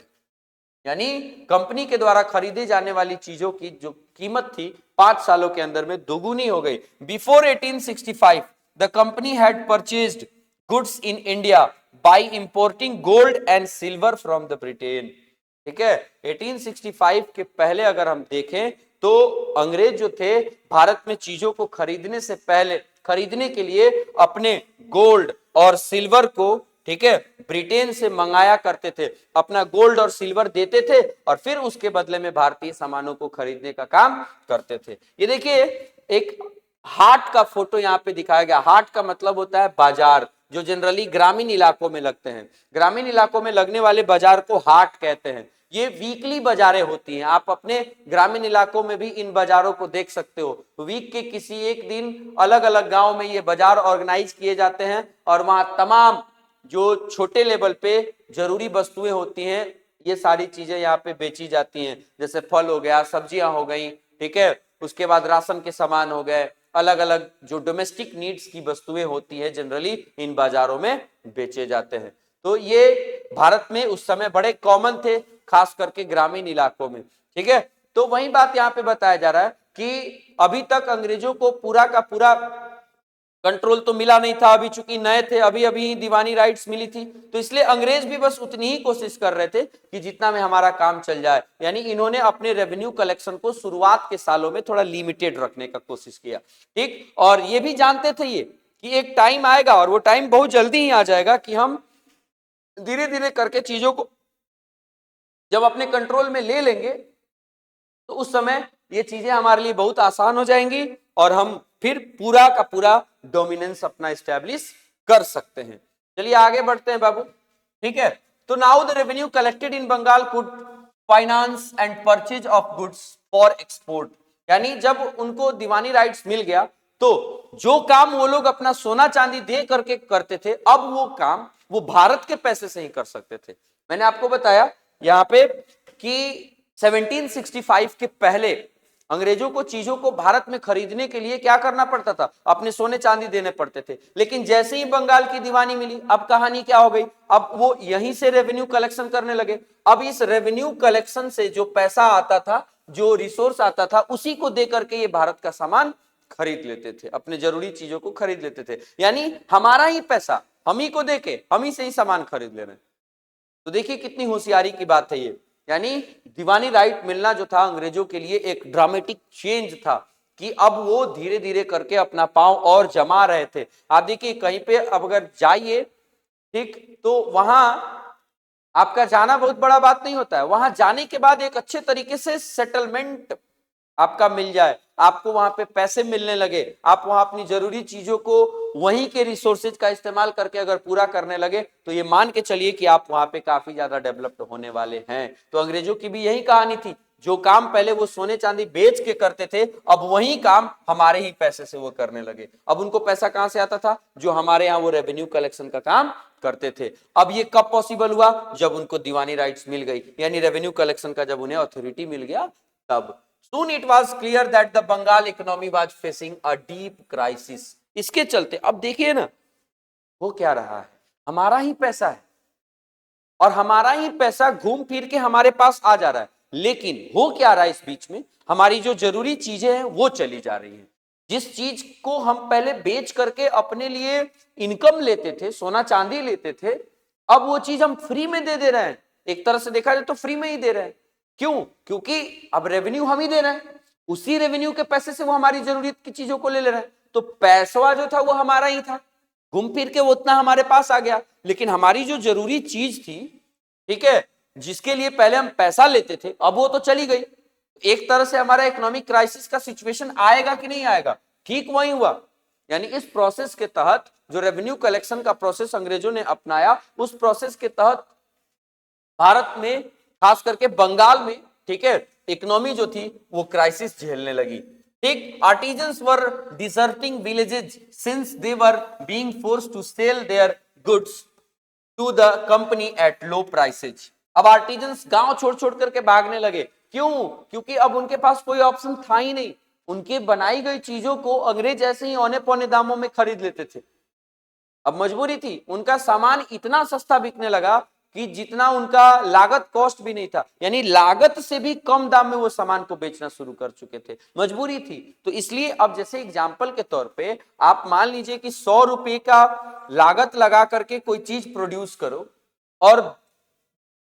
Speaker 1: यानी कंपनी के द्वारा खरीदे जाने वाली चीजों की जो कीमत थी 5 सालों के अंदर में दोगुनी हो गई। Before 1865 the company had purchased goods in India by importing gold and silver from the Britain. ठीक है, 1865 के पहले अगर हम देखें तो अंग्रेज जो थे भारत में चीजों को खरीदने से पहले, खरीदने के लिए अपने गोल्ड और सिल्वर को, ठीक है, ब्रिटेन से मंगाया करते थे, अपना गोल्ड और सिल्वर देते थे और फिर उसके बदले में भारतीय सामानों को खरीदने का काम करते थे। ये देखिए एक हाट का फोटो यहाँ पे दिखाया गया। हाट का मतलब होता है बाजार, जो जनरली ग्रामीण इलाकों में लगते हैं। ग्रामीण इलाकों में लगने वाले बाजार को हाट कहते हैं। ये वीकली बाजारें होती हैं, आप अपने ग्रामीण इलाकों में भी इन बाजारों को देख सकते हो। वीक के किसी एक दिन अलग अलग गांव में ये बाजार ऑर्गेनाइज किए जाते हैं और वहां तमाम जो छोटे लेवल पे जरूरी वस्तुएं होती हैं, ये सारी चीजें यहाँ पे बेची जाती हैं, जैसे फल हो गया, सब्जियां हो गई, ठीक है, उसके बाद राशन के सामान हो गए, अलग अलग जो डोमेस्टिक नीड्स की वस्तुएं होती है जनरली इन बाजारों में बेचे जाते हैं। तो ये भारत में उस समय बड़े कॉमन थे, खास करके ग्रामीण इलाकों में। ठीक है, तो वही बात यहाँ पे बताया जा रहा है कि अभी तक अंग्रेजों को पूरा का पूरा कंट्रोल तो मिला नहीं था, अभी चूंकि नए थे, अभी अभी दीवानी राइट्स मिली थी, तो इसलिए अंग्रेज भी बस उतनी ही कोशिश कर रहे थे कि जितना में हमारा काम चल जाए। यानी इन्होंने अपने रेवेन्यू कलेक्शन को शुरुआत के सालों में थोड़ा लिमिटेड रखने का कोशिश किया। ठीक, और ये भी जानते थे ये कि एक टाइम आएगा और वो टाइम बहुत जल्दी ही आ जाएगा कि हम धीरे धीरे करके चीजों को जब अपने कंट्रोल में ले लेंगे तो उस समय ये चीजें हमारे लिए बहुत आसान हो जाएंगी और हम फिर पूरा का पूरा डोमिनेंस अपना एस्टेब्लिश कर सकते हैं। चलिए आगे बढ़ते हैं बाबू। ठीक है, तो now the revenue collected in Bengal could finance and purchase of goods for export. यानी जब उनको दीवानी राइट्स मिल गया तो जो काम वो लोग अपना सोना चांदी दे करके करते थे, अब वो काम वो भारत के पैसे से ही कर सकते थे। मैंने आपको बताया यहाँ पे कि 1765 के पहले अंग्रेजों को चीजों को भारत में खरीदने के लिए क्या करना पड़ता था, अपने सोने चांदी देने पड़ते थे। लेकिन जैसे ही बंगाल की दीवानी मिली, अब कहानी क्या हो गई, अब वो यहीं से रेवेन्यू कलेक्शन करने लगे। अब इस रेवेन्यू कलेक्शन से जो पैसा आता था, जो रिसोर्स आता था, उसी को दे करके ये भारत का सामान खरीद लेते थे, अपने जरूरी चीजों को खरीद लेते थे। यानी हमारा ही पैसा हम ही को देके हम ही से ही सामान खरीद ले रहे हैं। तो देखिए कितनी होशियारी की बात है ये। यानी दीवानी राइट मिलना जो था अंग्रेजों के लिए एक ड्रामेटिक चेंज था कि अब वो धीरे धीरे करके अपना पांव और जमा रहे थे। आप देखिए कहीं पे अब अगर जाइए, ठीक, तो वहां आपका जाना बहुत बड़ा बात नहीं होता है, वहां जाने के बाद एक अच्छे तरीके से सेटलमेंट आपका मिल जाए, आपको वहां पे पैसे मिलने लगे, आप वहां अपनी जरूरी चीजों को वहीं के रिसोर्सेज का इस्तेमाल करके अगर पूरा करने लगे, तो ये मान के चलिए कि आप वहां पे काफी ज्यादा डेवलप्ड होने वाले हैं। तो अंग्रेजों की भी यही कहानी थी, जो काम पहले वो सोने चांदी बेच के करते थे, अब वही काम हमारे ही पैसे से वो करने लगे। अब उनको पैसा कहां से आता था? जो हमारे यहाँ वो रेवेन्यू कलेक्शन का काम करते थे। अब ये कब पॉसिबल हुआ? जब उनको दीवानी राइट्स मिल गई, यानी रेवेन्यू कलेक्शन का जब उन्हें अथॉरिटी मिल गया तब। Soon it was clear that the Bengal economy was facing a deep crisis. इसके चलते अब देखिए ना, वो क्या रहा है, हमारा ही पैसा है और हमारा ही पैसा घूम फिर के हमारे पास आ जा रहा है, लेकिन हो क्या रहा है इस बीच में? हमारी जो जरूरी चीजें हैं वो चली जा रही हैं। जिस चीज को हम पहले बेच करके अपने लिए इनकम लेते थे, सोना चांदी लेते थे, अब वो चीज हम फ्री में दे रहे हैं। एक तरह से देखा जाए तो फ्री में ही दे रहे हैं। क्यों? क्योंकि अब रेवेन्यू हम ही दे रहे हैं, उसी रेवेन्यू के पैसे से वो हमारी जरूरत की चीजों को ले रहे हैं। तो पैसा जो था वो हमारा ही था, घूम फिर के वो उतना हमारे पास आ गया, लेकिन हमारी जो जरूरी चीज थी, ठीक है, जिसके लिए पहले हम पैसा लेते थे, अब वो तो चली गई। एक तरह से हमारा इकोनॉमिक क्राइसिस का सिचुएशन आएगा कि नहीं आएगा? ठीक वही हुआ। यानी इस प्रोसेस के तहत जो रेवेन्यू कलेक्शन का प्रोसेस अंग्रेजों ने अपनाया, उस प्रोसेस के तहत भारत में, खास करके बंगाल में, ठीक है, इकोनॉमी जो थी वो क्राइसिस झेलने लगी। ठीक, artisans were deserting villages since they were being forced to sell their goods to the company at low prices. अब आर्टिजन्स गांव छोड़ छोड़ करके भागने लगे। क्यों? क्योंकि अब उनके पास कोई ऑप्शन था ही नहीं। उनकी बनाई गई चीजों को अंग्रेज ऐसे ही औने पौने दामों में खरीद लेते थे। अब मजबूरी थी, उनका सामान इतना सस्ता बिकने लगा कि जितना उनका लागत कॉस्ट भी नहीं था, यानी लागत से भी कम दाम में वो सामान को बेचना शुरू कर चुके थे, मजबूरी थी। तो इसलिए अब जैसे एग्जाम्पल के तौर पे आप मान लीजिए कि 100 रुपए का लागत लगा करके कोई चीज प्रोड्यूस करो और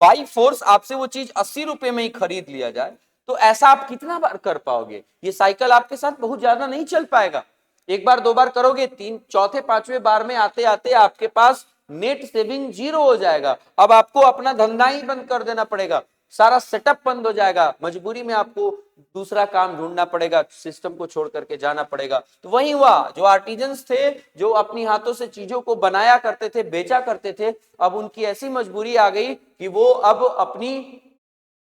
Speaker 1: बाई फोर्स आपसे वो चीज 80 रुपए में ही खरीद लिया जाए, तो ऐसा आप कितना बार कर पाओगे? ये साइकिल आपके साथ बहुत ज्यादा नहीं चल पाएगा। एक बार दो बार करोगे, तीन चौथे पांचवें बार में आते आते आपके पास नेट सेविंग जीरो हो जाएगा। अब आपको अपना धंधा ही बंद कर देना पड़ेगा, सारा सेटअप बंद हो जाएगा, मजबूरी में आपको दूसरा काम ढूंढना पड़ेगा, सिस्टम को छोड़ करके जाना पड़ेगा। तो वही हुआ, जो आर्टिजन्स थे, जो अपनी हाथों से चीजों को बनाया करते थे, बेचा करते थे, अब उनकी ऐसी मजबूरी आ गई कि वो अब अपनी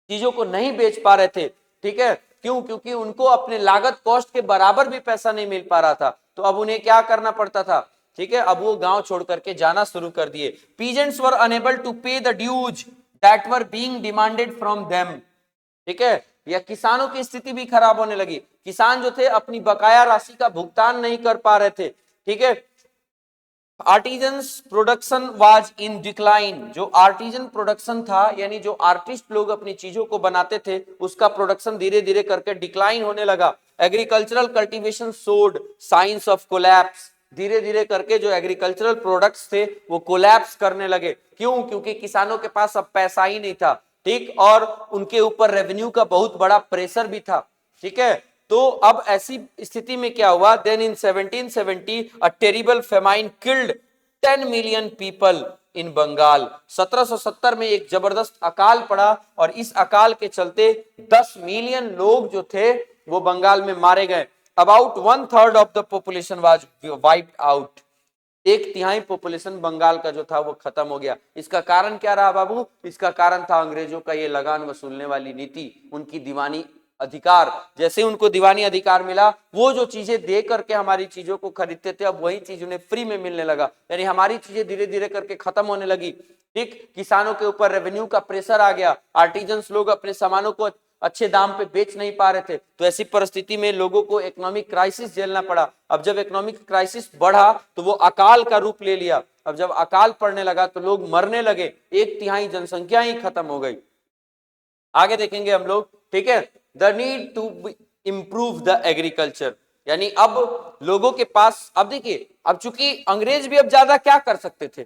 Speaker 1: चीजों को नहीं बेच पा रहे थे। ठीक है, क्यों? क्योंकि उनको अपने लागत कॉस्ट के बराबर भी पैसा नहीं मिल पा रहा था। तो अब उन्हें क्या करना पड़ता था? ठीक है, अब वो गांव छोड़ करके जाना शुरू कर दिए। Peasants were unable to pay the dues that were being demanded from them. ठीक है, या किसानों की स्थिति भी खराब होने लगी। किसान जो थे अपनी बकाया राशि का भुगतान नहीं कर पा रहे थे। ठीक है, artisans production was in decline. जो आर्टिजन प्रोडक्शन था, यानी जो आर्टिस्ट लोग अपनी चीजों को बनाते थे, उसका प्रोडक्शन धीरे धीरे करके डिक्लाइन होने लगा। Agricultural cultivation showed science of collapse. धीरे धीरे करके जो एग्रीकल्चरल प्रोडक्ट्स थे वो कोलैप्स करने लगे। क्यों? क्योंकि किसानों के पास अब पैसा ही नहीं था। ठीक, और उनके ऊपर रेवेन्यू का बहुत बड़ा प्रेशर भी था। ठीक है, तो अब ऐसी स्थिति में क्या हुआ? Then in 1770 a terrible famine killed 10 million people in Bengal. 1770 में एक जबरदस्त अकाल पड़ा और इस अकाल के चलते 10 मिलियन लोग जो थे वो बंगाल में मारे गए। About 1/3 of the population was wiped out. 1/3 population Bengal का जो था वो खत्म हो गया। इसका कारण क्या रहा बाबू? इसका कारण था अंग्रेजों का ये लगान वसूलने वाली नीति, उनकी दीवानी अधिकार। जैसे उनको दीवानी अधिकार मिला, वो जो चीजें दे करके हमारी चीजों को खरीदते थे, अब वही चीज उन्हें फ्री में मिलने लगा, यानी हमारी चीजें धीरे धीरे करके खत्म होने लगी। ठीक, किसानों के ऊपर रेवेन्यू का प्रेशर आ गया, आर्टिजन्स लोग अपने सामानों को अच्छे दाम पे बेच नहीं पा रहे थे। तो ऐसी परिस्थिति में लोगों को इकोनॉमिक क्राइसिस झेलना पड़ा। अब जब इकोनॉमिक क्राइसिस बढ़ा तो वो अकाल का रूप ले लिया। अब जब अकाल पड़ने लगा तो लोग मरने लगे, 1/3 जनसंख्या ही खत्म हो गई। आगे देखेंगे हम लोग। ठीक है, the need to improve the agriculture, यानी अब लोगों के पास, अब देखिए, अब चूंकि अंग्रेज भी अब ज्यादा क्या कर सकते थे,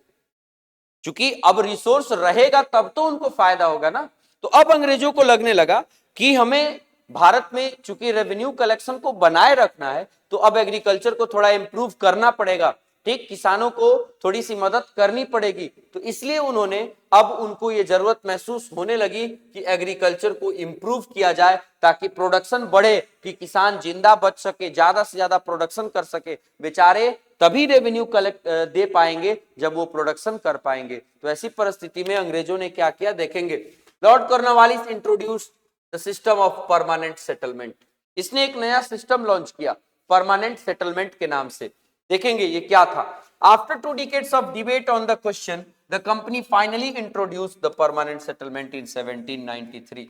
Speaker 1: चूंकि अब रिसोर्स रहेगा तब तो उनको फायदा होगा ना। तो अब अंग्रेजों को लगने लगा कि हमें भारत में चूंकि रेवेन्यू कलेक्शन को बनाए रखना है, तो अब एग्रीकल्चर को थोड़ा इंप्रूव करना पड़ेगा। ठीक, किसानों को थोड़ी सी मदद करनी पड़ेगी। तो इसलिए उन्होंने अब उनको ये जरूरत महसूस होने लगी कि एग्रीकल्चर को इंप्रूव किया जाए ताकि प्रोडक्शन बढ़े, कि किसान जिंदा बच सके, ज्यादा से ज्यादा प्रोडक्शन कर सके। बेचारे तभी रेवेन्यू कलेक्ट दे पाएंगे जब वो प्रोडक्शन कर पाएंगे। तो ऐसी परिस्थिति में अंग्रेजों ने क्या किया देखेंगे। Lord Cornwallis introduce the system of permanent settlement. इसने एक नया सिस्टम लॉन्च किया परमानेंट सेटलमेंट के नाम से। देखेंगे ये क्या था। After 2 decades of debate on the question, the company finally introduced the permanent settlement in 1793।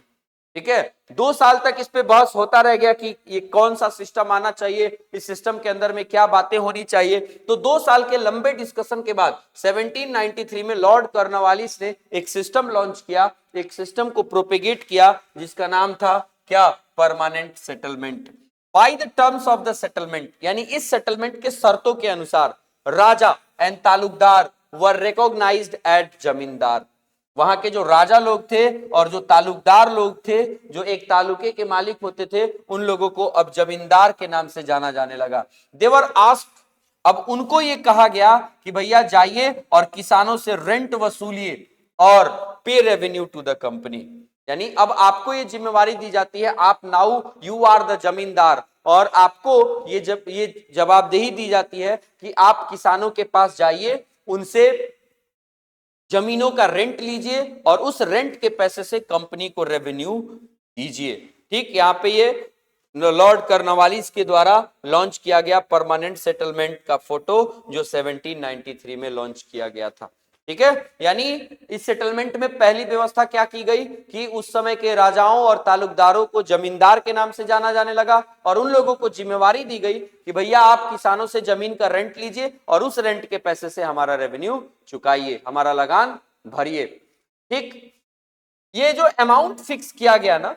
Speaker 1: ठीक है, 2 साल तक इस पे बहस होता रह गया कि ये कौन सा सिस्टम आना चाहिए, इस सिस्टम के अंदर में क्या बातें होनी चाहिए। तो 2 साल के लंबे डिस्कशन के बाद 1793 में लॉर्ड कॉर्नवालिस ने एक सिस्टम लॉन्च किया, एक सिस्टम को प्रोपेगेट किया जिसका नाम था क्या, permanent settlement. By the terms of the settlement, यानी इस सेटलमेंट के शर्तों के अनुसार raja and taluqdar were recognised as zamindar. वहां के जो राजा लोग थे और जो तालुकदार लोग थे, जो एक तालुके के मालिक होते थे, उन लोगों को अब जमींदार के नाम से जाना जाने लगा। देवर आस्क्ड, अब उनको ये कहा गया कि भैया जाइए और किसानों से रेंट वसूलिए और पे रेवेन्यू टू द कंपनी। यानी अब आपको ये जिम्मेवारी दी जाती है, आप नाउ यू आर द जमींदार, और आपको ये जवाबदेही दी जाती है कि आप किसानों के पास जाइए, उनसे जमीनों का रेंट लीजिए और उस रेंट के पैसे से कंपनी को रेवेन्यू दीजिए। ठीक, यहाँ पे ये लॉर्ड कॉर्नवालिस के द्वारा लॉन्च किया गया परमानेंट सेटलमेंट का फोटो जो 1793 में लॉन्च किया गया था। ठीक है, यानी इस सेटलमेंट में पहली व्यवस्था क्या की गई कि उस समय के राजाओं और तालुकदारों को जमींदार के नाम से जाना जाने लगा और उन लोगों को जिम्मेवारी दी गई कि भैया आप किसानों से जमीन का रेंट लीजिए और उस रेंट के पैसे से हमारा रेवेन्यू चुकाइए, हमारा लगान भरिए। ठीक, ये जो अमाउंट फिक्स किया गया ना,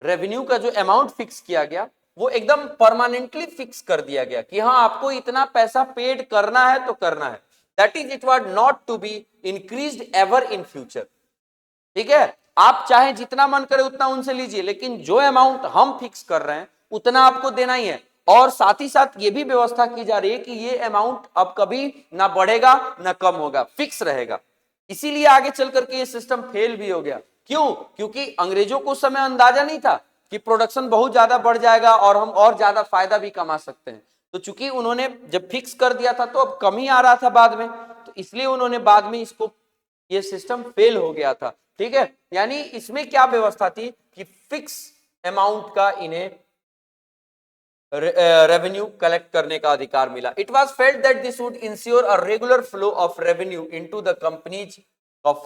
Speaker 1: रेवेन्यू का जो अमाउंट फिक्स किया गया वो एकदम परमानेंटली फिक्स कर दिया गया कि हाँ आपको इतना पैसा पेड करना है तो करना है। That is, it was not to be increased ever in future। ठीक है, आप चाहे जितना मन करे उतना उनसे लीजिए, लेकिन जो अमाउंट हम फिक्स कर रहे हैं उतना आपको देना ही है। और साथ ही साथ ये भी व्यवस्था की जा रही है कि ये अमाउंट अब कभी ना बढ़ेगा ना कम होगा, फिक्स रहेगा। इसीलिए आगे चल करके ये सिस्टम फेल भी हो गया। क्यों? क्योंकि अंग्रेजों को उस समय अंदाजा नहीं था कि प्रोडक्शन बहुत ज्यादा बढ़ जाएगा और हम और ज्यादा फायदा भी कमा सकते हैं। तो चूंकि उन्होंने जब फिक्स कर दिया था तो अब कम ही आ रहा था बाद में, तो इसलिए उन्होंने बाद में इसको, ये सिस्टम फेल हो गया था। ठीक है, यानी इसमें क्या व्यवस्था थी कि फिक्स अमाउंट का इन्हें रेवेन्यू कलेक्ट करने का अधिकार मिला। It was felt that this would ensure a regular flow of revenue into the companies of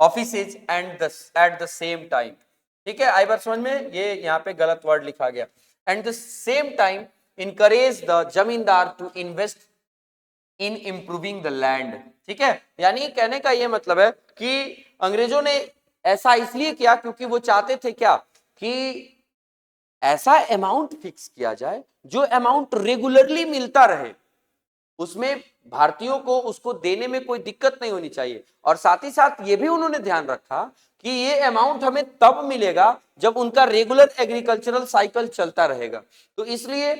Speaker 1: offices and at the same time. ठीक है, आई बार समझ में, ये यहाँ पे गलत वर्ड लिखा गया। And the same time encourage the जमींदार to invest in improving the land। ठीक है, यानी कहने का ये मतलब है कि अंग्रेजों ने ऐसा इसलिए किया क्योंकि वो चाहते थे क्या कि ऐसा अमाउंट फिक्स किया जाए जो अमाउंट रेगुलरली मिलता रहे, उसमें भारतीयों को उसको देने में कोई दिक्कत नहीं होनी चाहिए। और साथ ही साथ ये भी उन्होंने ध्यान रखा कि ये अमाउंट हमें तब मिलेगा जब उनका रेगुलर एग्रीकल्चरल साइकिल चलता रहेगा। तो इसलिए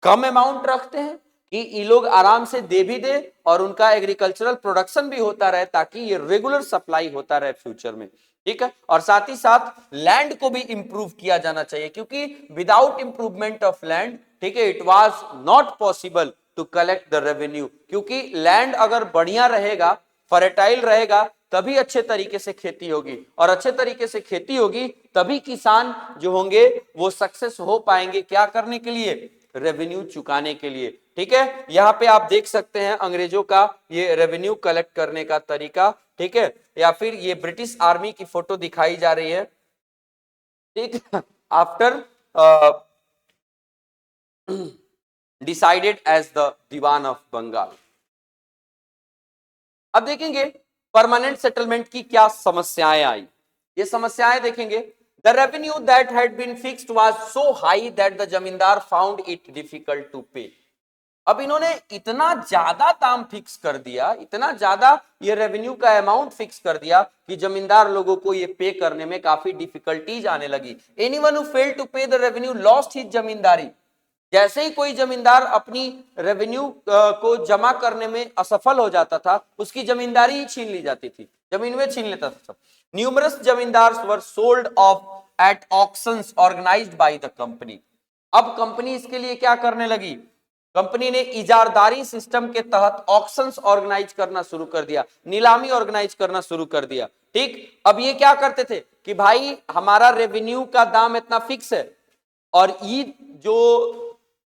Speaker 1: कम अमाउंट रखते हैं कि ये लोग आराम से दे भी दे और उनका एग्रीकल्चरल प्रोडक्शन भी होता रहे ताकि ये रेगुलर सप्लाई होता रहे फ्यूचर में। ठीक है, और साथ ही साथ लैंड को भी इंप्रूव किया जाना चाहिए क्योंकि विदाउट इंप्रूवमेंट ऑफ लैंड, ठीक है, it was not possible to collect the revenue. क्योंकि लैंड अगर बढ़िया रहेगा, फर्टाइल रहेगा, तभी अच्छे तरीके से खेती होगी, और अच्छे तरीके से खेती होगी तभी किसान जो होंगे वो सक्सेस हो पाएंगे। क्या करने के लिए? रेवेन्यू चुकाने के लिए। ठीक है, यहाँ पे आप देख सकते हैं अंग्रेजों का ये रेवेन्यू कलेक्ट करने का तरीका। ठीक है, या फिर ये ब्रिटिश आर्मी की फोटो दिखाई जा रही है। ठीक, after decided as the diwan of Bengal. अब देखेंगे परमानेंट सेटलमेंट की क्या समस्याएं आई। ये समस्याएं देखेंगे। The revenue that had been fixed was so high that the जमींदार found it difficult to pay। अब इन्होंने इतना ज्यादा दाम फिक्स कर दिया, इतना ज्यादा ये रेवेन्यू का अमाउंट फिक्स कर दिया कि जमींदार लोगों को ये पे करने में काफी डिफिकल्टीज आने लगी। Anyone who failed to pay the revenue lost his जमींदारी। जैसे ही कोई जमींदार अपनी रेवेन्यू को जमा करने में असफल हो जाता था, उसकी जमींदारी ही छीन ली जाती थी, जमीन में छीन लेता था। Numerous zamindars were sold off at auctions organised by the company. अब कंपनी इसके लिए क्या करने लगी, कंपनी ने इजारदारी सिस्टम के तहत ऑक्शंस ऑर्गेनाइज करना शुरू कर दिया, नीलामी ऑर्गेनाइज करना शुरू कर दिया। ठीक, अब ये क्या करते थे कि भाई हमारा रेवेन्यू का दाम इतना फिक्स है और ये जो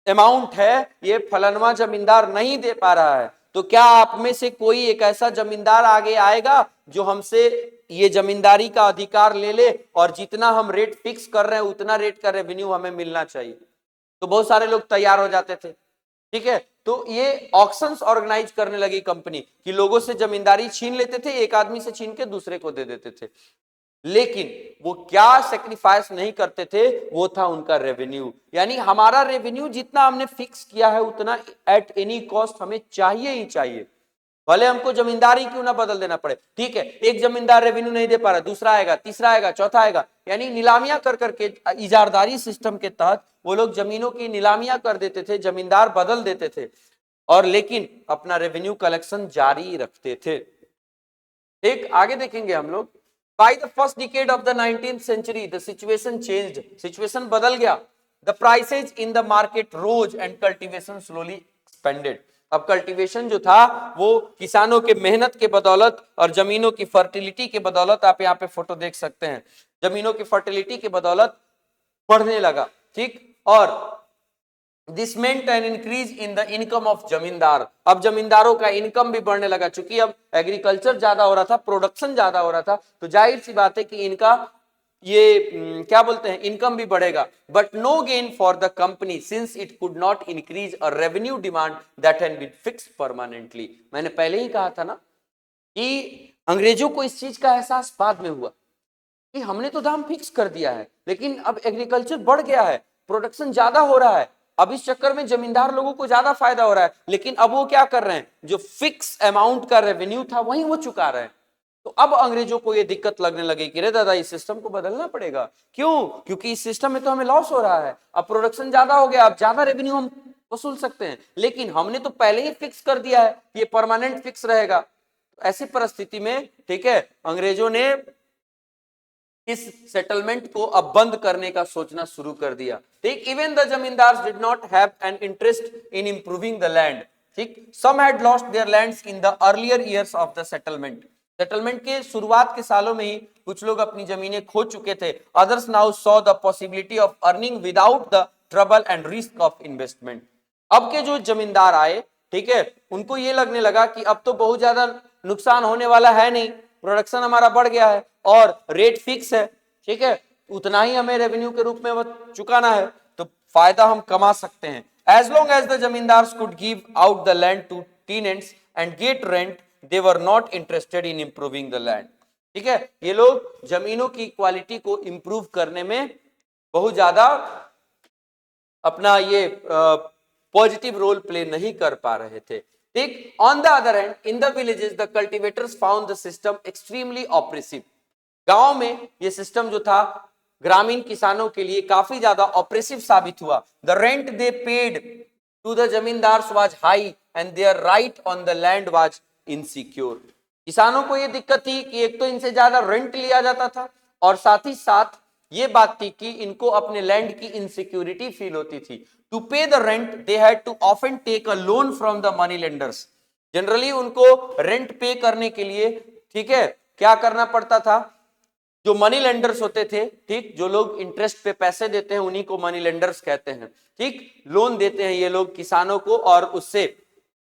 Speaker 1: अमाउंट है ये फलानवा जमींदार नहीं दे पा रहा है, तो क्या आप में से कोई एक ऐसा जमींदार आगे आएगा जो हमसे ये जमींदारी का अधिकार ले ले और जितना हम रेट फिक्स कर रहे हैं उतना रेट का रेवेन्यू हमें मिलना चाहिए। तो बहुत सारे लोग तैयार हो जाते थे। ठीक है, तो ये ऑक्शंस ऑर्गेनाइज करने लगी कंपनी कि लोगों से जमींदारी छीन लेते थे, एक आदमी से छीन के दूसरे को दे देते थे, लेकिन वो क्या सेक्रीफाइस नहीं करते थे, वो था उनका रेवेन्यू। यानी हमारा रेवेन्यू जितना हमने फिक्स किया है उतना एट एनी कॉस्ट हमें चाहिए ही चाहिए, भले हमको जमींदारी क्यों ना बदल देना पड़े। ठीक है, एक जमींदार रेवेन्यू नहीं दे पा रहा, दूसरा आएगा, तीसरा आएगा, चौथा आएगा, यानी नीलामियां कर करके इजारदारी सिस्टम के तहत वो लोग जमीनों की नीलामियां कर देते थे, जमींदार बदल देते थे और लेकिन अपना रेवेन्यू कलेक्शन जारी रखते थे। ठीक, आगे देखेंगे हम लोग। By the first decade of the 19th century, the situation changed. Situation बदल गया. The prices in the market rose and cultivation slowly expanded. अब कल्टीवेशन जो था वो किसानों के मेहनत के बदौलत और जमीनों की फर्टिलिटी के बदौलत, आप यहाँ पे फोटो देख सकते हैं, जमीनों की फर्टिलिटी के बदौलत बढ़ने लगा। ठीक, और this meant an increase in the income of जमींदार। अब जमींदारों का इनकम भी बढ़ने लगा, चूंकि अब एग्रीकल्चर ज्यादा हो रहा था, प्रोडक्शन ज्यादा हो रहा था, तो जाहिर सी बात है कि इनका ये क्या बोलते हैं, इनकम भी बढ़ेगा। But no gain for the company since it could not increase a revenue demand that had been fixed permanently. मैंने पहले ही कहा था ना कि अंग्रेजों को इस चीज का एहसास बाद में हुआ कि हमने तो दाम फिक्स कर दिया है, लेकिन अब एग्रीकल्चर बढ़ गया है, प्रोडक्शन ज्यादा हो रहा है, अब इस चक्कर में जमींदार लोगों को ज्यादा फायदा हो रहा है, लेकिन अब वो क्या कर रहे हैं, जो फिक्स अमाउंट का रेवेन्यू था वही वो चुका रहे हैं। तो अब अंग्रेजों को ये दिक्कत लगने लगी कि रे दादा इस सिस्टम को बदलना पड़ेगा। क्यों? क्योंकि इस सिस्टम में तो हमें लॉस हो रहा है, अब प्रोडक्शन ज्यादा हो गया, अब ज्यादा रेवेन्यू हम वसूल सकते हैं, लेकिन हमने तो पहले ही फिक्स कर दिया है कि ये परमानेंट फिक्स रहेगा। ऐसी परिस्थिति में ठीक है, अंग्रेजों ने इस सेटलमेंट को अब बंद करने का सोचना शुरू कर दिया। ठीक, even the zamindars did not have an interest in improving the land. ठीक, some had lost their lands in the earlier years of the settlement. Settlement के शुरुआत के सालों में ही कुछ लोग अपनी जमीनें खो चुके थे। Others now saw the possibility of earning without the trouble and risk of investment. अब के जो जमींदार आए, ठीक है, उनको ये लगने लगा कि अब तो बहुत ज्यादा नुकसान होने वाला है नहीं, प्रोडक्शन हमारा बढ़ गया है और रेट फिक्स है, ठीक है, उतना ही हमें रेवेन्यू के रूप में चुकाना है, तो फायदा हम कमा सकते हैं। As long as the zamindars could give out the land to tenants and get rent, they were not interested in improving the land. ठीक है, ये लोग जमीनों की क्वालिटी को इंप्रूव करने में बहुत ज्यादा अपना ये पॉजिटिव रोल प्ले नहीं कर पा रहे थे। ठीक, on the other hand in the villages the cultivators found the system extremely oppressive. गांव में ये सिस्टम जो था ग्रामीण किसानों के लिए काफी ज्यादा ऑप्रेसिव साबित हुआ। The rent they paid to the zamindars was high and their right on the land was insecure. किसानों को ये दिक्कत थी कि एक तो इनसे ज्यादा रेंट लिया जाता था और साथ ही साथ ये बात थी कि इनको अपने लैंड की इनसिक्योरिटी फील होती थी। To pay the rent they had to often take a loan from the moneylenders. Generally उनको रेंट पे करने के लिए, ठीक है, क्या करना पड़ता था, जो मनी लेंडर्स होते थे, ठीक, जो लोग इंटरेस्ट पे पैसे देते हैं उन्हीं को मनी लेंडर्स कहते हैं। ठीक, लोन देते हैं ये लोग किसानों को और उससे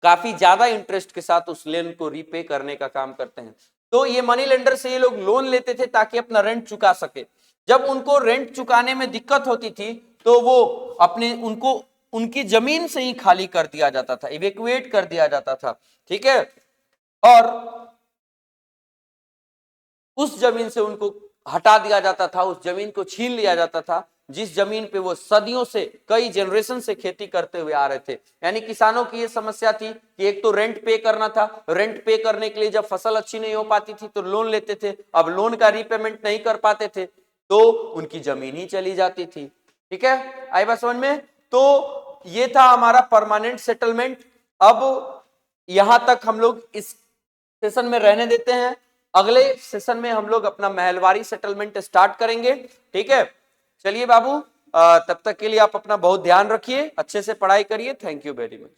Speaker 1: काफी ज्यादा इंटरेस्ट के साथ उस लोन को रीपे करने का काम करते हैं। तो ये मनी लेंडर से ये लोग लोन लेते थे ताकि अपना रेंट चुका सके। जब उनको रेंट चुकाने में दिक्कत होती थी तो वो अपने उनको उनकी जमीन से ही खाली कर दिया जाता था, इवैक्यूएट कर दिया जाता था। ठीक है, और उस जमीन से उनको हटा दिया जाता था, उस जमीन को छीन लिया जाता था जिस जमीन पे वो सदियों से, कई जनरेशन से खेती करते हुए आ रहे थे। यानी किसानों की ये समस्या थी कि एक तो रेंट पे करना था, रेंट पे करने के लिए जब फसल अच्छी नहीं हो पाती थी तो लोन लेते थे, अब लोन का रीपेमेंट नहीं कर पाते थे तो उनकी जमीन ही चली जाती थी। ठीक है, आई बात समझ में? तो ये था हमारा परमानेंट सेटलमेंट। अब यहां तक हम लोग इस सेशन में रहने देते हैं। अगले सेशन में हम लोग अपना महलवारी सेटलमेंट स्टार्ट करेंगे। ठीक है, चलिए बाबू, तब तक के लिए आप अपना बहुत ध्यान रखिए, अच्छे से पढ़ाई करिए। Thank you very much.